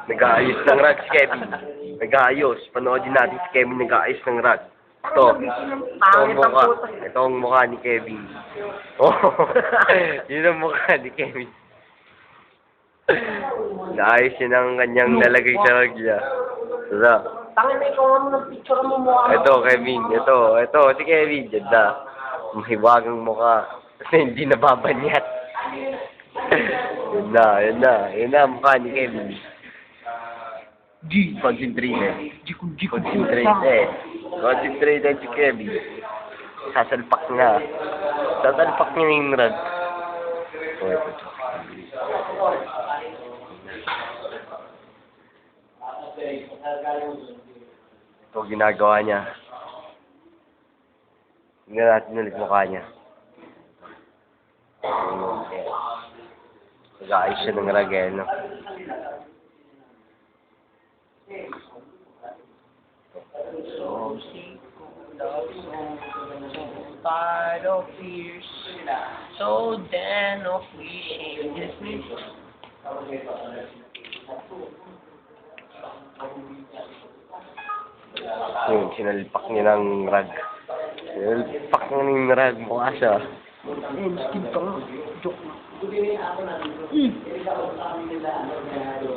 Nag-aayos ng rag si Kevin. Nag-aayos. Panoodin natin si Kevin nag-aayos ng rag. Ito. Ito ang mukha ni Kevin. Oh, yun ang mukha ni Kevin. Naayos yun ang kanyang nalagay sa rag niya. Ito. Tangin na ikaw mo ng picture mo mukha. Ito, Kevin. Ito, si Kevin. Diyan na. Mahiwagang mukha. Kasi hindi nababanyat. Yun na ang mukha ni Kevin. Concentrated. Concentrated si Kevin. Sasalpak niya yung rag. Ito ginagawa niya. Tingnan natin ulit mukha niya. Nag-aayos siya ng rag eh, no? So sick of love, so tired of fears, so then of wishing this me. Yun, sinalpak niya ng rag. Sinalpak niya ng rag. Mukha siya. Skin ka nga. Joke.